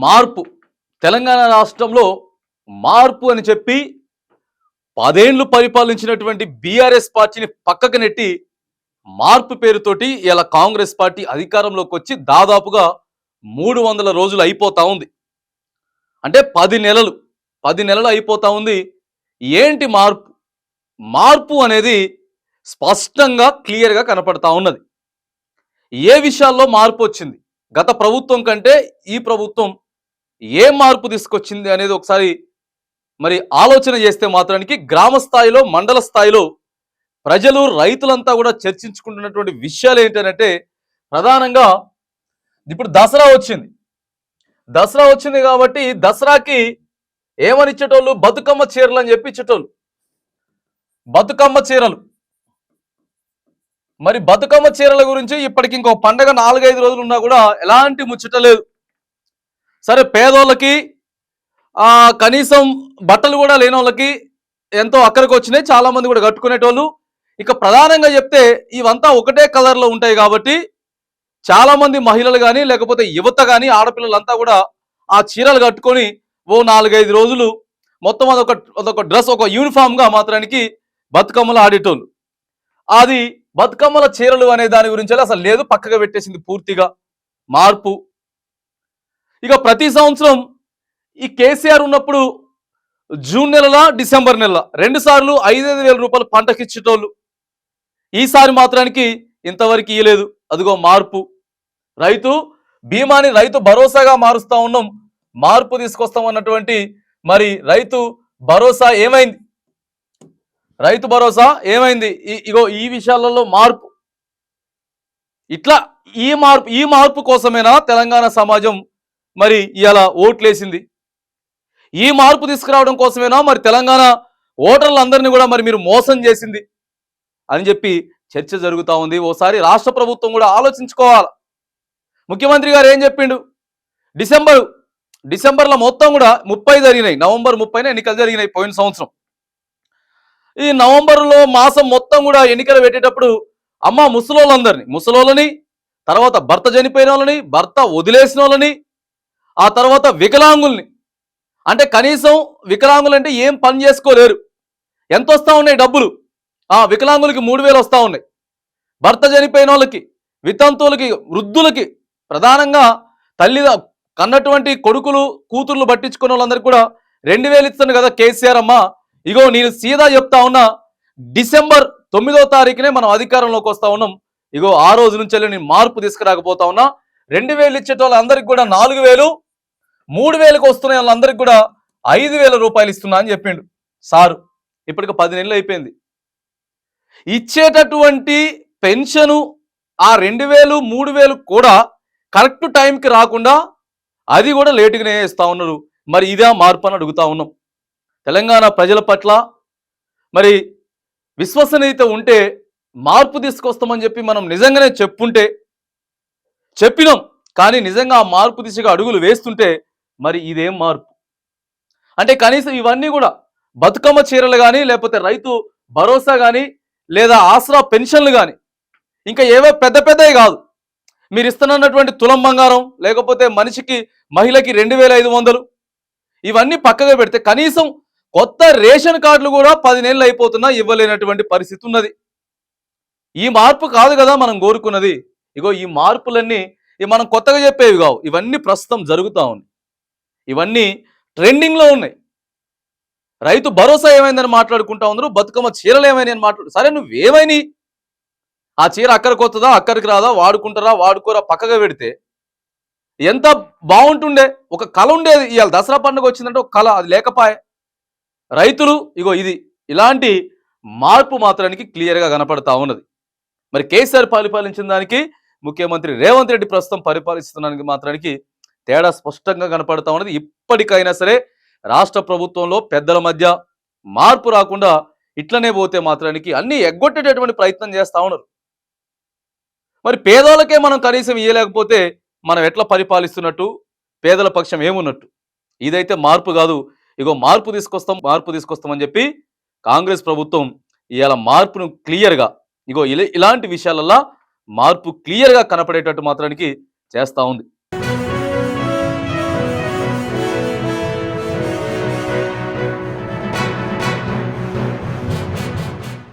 మార్పు తెలంగాణ రాష్ట్రంలో మార్పు అని చెప్పి 10 ఏళ్లు పరిపాలించినటువంటి బీఆర్ఎస్ పార్టీని పక్కకు నెట్టి మార్పు పేరుతోటి ఇలా కాంగ్రెస్ పార్టీ అధికారంలోకి వచ్చి దాదాపుగా 300 రోజులు అయిపోతా ఉంది. అంటే 10 నెలలు అయిపోతా ఉంది. ఏంటి మార్పు? మార్పు అనేది స్పష్టంగా క్లియర్గా కనపడతా ఉన్నది. ఏ విషయాల్లో మార్పు వచ్చింది? గత ప్రభుత్వం కంటే ఈ ప్రభుత్వం ఏ మార్పు తీసుకొచ్చింది అనేది ఒకసారి మరి ఆలోచన చేస్తే మాత్రానికి గ్రామ స్థాయిలో, మండల స్థాయిలో ప్రజలు, రైతులంతా కూడా చర్చించుకుంటున్నటువంటి విషయాలు ఏంటంటే ప్రధానంగా ఇప్పుడు దసరా వచ్చింది. దసరా వచ్చింది కాబట్టి దసరాకి ఏమని ఇచ్చేటోళ్ళు? బతుకమ్మ చీరలు అని చెప్పి ఇచ్చేటోళ్ళు. బతుకమ్మ చీరలు. మరి బతుకమ్మ చీరల గురించి ఇప్పటికి ఇంకో పండగ 4-5 రోజులు ఉన్నా కూడా ఎలాంటి ముచ్చట లేదు. సరే, పేదోళ్ళకి కనీసం బట్టలు కూడా లేని వాళ్ళకి ఎంతో అక్కడికి వచ్చినాయి. చాలా మంది కూడా కట్టుకునేటోళ్ళు. ఇక ప్రధానంగా చెప్తే ఇవంతా ఒకటే కలర్లో ఉంటాయి కాబట్టి చాలా మంది మహిళలు కానీ, లేకపోతే యువత కానీ, ఆడపిల్లలంతా కూడా ఆ చీరలు కట్టుకొని ఓ 4-5 రోజులు మొత్తం అదొక డ్రెస్, ఒక యూనిఫామ్గా మాత్రానికి బతుకమ్మలు ఆడేటోళ్ళు. అది బతుకమ్మల చీరలు అనే దాని గురించి అసలు లేదు, పక్కగా పెట్టేసింది పూర్తిగా మార్పు. ఇక ప్రతి సంవత్సరం ఈ కేసీఆర్ ఉన్నప్పుడు జూన్ నెల, డిసెంబర్ నెల 2 సార్లు 5-5 వేల రూపాయలు పంటకిచ్చేటోళ్ళు. ఈసారి మాత్రానికి ఇంతవరకు ఇయ్యలేదు. అదిగో మార్పు. రైతు బీమాని రైతు భరోసాగా మారుస్తా ఉన్నాం, మార్పు తీసుకొస్తాం అన్నటువంటి మరి రైతు భరోసా ఏమైంది? రైతు భరోసా ఏమైంది? ఇగో ఈ విషయాలలో మార్పు. ఇట్లా ఈ మార్పు కోసమేనా తెలంగాణ సమాజం మరి ఇలా ఓట్లేసింది? ఈ మార్పు తీసుకురావడం కోసమేనా మరి తెలంగాణ ఓటర్లందరినీ కూడా మరి మీరు మోసం చేసింది అని చెప్పి చర్చ జరుగుతూ ఉంది. ఓసారి రాష్ట్ర ప్రభుత్వం కూడా ఆలోచించుకోవాలి. ముఖ్యమంత్రి గారు ఏం చెప్పిండు? డిసెంబర్లో మొత్తం కూడా 30 జరిగినాయి. నవంబర్ 30న ఎన్నికలు జరిగినాయి పోయిన సంవత్సరం. ఈ నవంబర్లో మాసం మొత్తం కూడా ఎన్నికలు పెట్టేటప్పుడు అమ్మ ముసలోళ్ళని, తర్వాత భర్త చనిపోయిన వాళ్ళని, భర్త వదిలేసిన వాళ్ళని, ఆ తర్వాత వికలాంగుల్ని, అంటే కనీసం వికలాంగులు అంటే ఏం పని చేసుకోలేరు, ఎంత వస్తూ ఉన్నాయి డబ్బులు? వికలాంగులకి 3000 వస్తూ ఉన్నాయి. భర్త చనిపోయిన వాళ్ళకి, వితంతువులకి, వృద్ధులకి, ప్రధానంగా తల్లి కన్నటువంటి కొడుకులు, కూతుర్లు పట్టించుకున్న వాళ్ళందరికీ కూడా 2000 ఇస్తాను కదా కేసీఆర్ అమ్మ. ఇగో నేను సీదా చెప్తా ఉన్నా, డిసెంబర్ 9వ తారీఖునే మనం అధికారంలోకి వస్తా ఉన్నాం. ఇగో ఆ రోజు నుంచి నేను మార్పు తీసుకురాకపోతా ఉన్నా. 2000 ఇచ్చేట వాళ్ళందరికీ కూడా 4000, 3000కి వస్తున్నాయి వాళ్ళందరికీ కూడా 5000 రూపాయలు ఇస్తున్నా అని చెప్పిండు సారు. ఇప్పటికి 10 నెలలు అయిపోయింది. ఇచ్చేటటువంటి పెన్షను ఆ 2000, 3000 కూడా కరెక్ట్ టైంకి రాకుండా అది కూడా లేటుగానే ఇస్తా ఉన్నారు. మరి ఇదే మార్పు అని అడుగుతా ఉన్నాం. తెలంగాణ ప్రజల పట్ల మరి విశ్వసనీయత ఉంటే మార్పు తీసుకొస్తామని చెప్పి మనం నిజంగానే చెప్పినాం. కానీ నిజంగా ఆ మార్పు దిశగా అడుగులు వేస్తుంటే మరి ఇదేం మార్పు? అంటే కనీసం ఇవన్నీ కూడా బతుకమ్మ చీరలు కానీ, లేకపోతే రైతు భరోసా కానీ, లేదా ఆసరా పెన్షన్లు కానీ, ఇంకా ఏవో పెద్దవి కాదు. మీరు ఇస్తున్నటువంటి తులం బంగారం, లేకపోతే మహిళకి 2500, ఇవన్నీ పక్కగా పెడితే కనీసం కొత్త రేషన్ కార్డులు కూడా 10 నెలలు అయిపోతున్నా ఇవ్వలేనటువంటి పరిస్థితి ఉన్నది. ఈ మార్పు కాదు కదా మనం కోరుకున్నది. ఇగో ఈ మార్పులన్నీ మనం కొత్తగా చెప్పేవి కావు. ఇవన్నీ ప్రస్తుతం జరుగుతూ ఉన్నాయి. ఇవన్నీ ట్రెండింగ్లో ఉన్నాయి. రైతు భరోసా ఏమైందని మాట్లాడుకుంటా ఉన్నారు, బతుకమ్మ చీరలు ఏమైనా అని మాట్లాడు. సరే, నువ్వేమైనా ఆ చీర అక్కడికి వస్తుందా, అక్కడికి రాదా, వాడుకుంటారా, వాడుకోరా పక్కగా పెడితే ఎంత బాగుంటుండే. ఒక కళ ఉండేది. ఇవాళ దసరా పండుగ వచ్చిందంటే ఒక కళ, అది లేకపాయే. రైతులు ఇగో ఇలాంటి మార్పు మాత్రానికి క్లియర్గా కనపడతా ఉన్నది. మరి కేసీఆర్ పరిపాలించిన దానికి, ముఖ్యమంత్రి రేవంత్ రెడ్డి ప్రస్తుతం పరిపాలిస్తున్నానికి మాత్రానికి తేడా స్పష్టంగా కనపడతా ఉన్నది. ఇప్పటికైనా సరే రాష్ట్ర ప్రభుత్వంలో పెద్దల మధ్య మార్పు రాకుండా ఇట్లనే పోతే మాత్రానికి అన్ని ఎగ్గొట్టేటటువంటి ప్రయత్నం చేస్తూ ఉన్నారు. మరి పేదోళ్ళకే మనం కనీసం ఇయ్యలేకపోతే మనం ఎట్లా పరిపాలిస్తున్నట్టు? పేదల పక్షం ఏమున్నట్టు? ఇదైతే మార్పు కాదు. ఇగో మార్పు తీసుకొస్తామని చెప్పి కాంగ్రెస్ ప్రభుత్వం ఇవాళ మార్పును క్లియర్గా ఇలాంటి విషయాలల్లో మార్పు క్లియర్గా కనపడేటట్టు మాత్రానికి చేస్తూ ఉంది.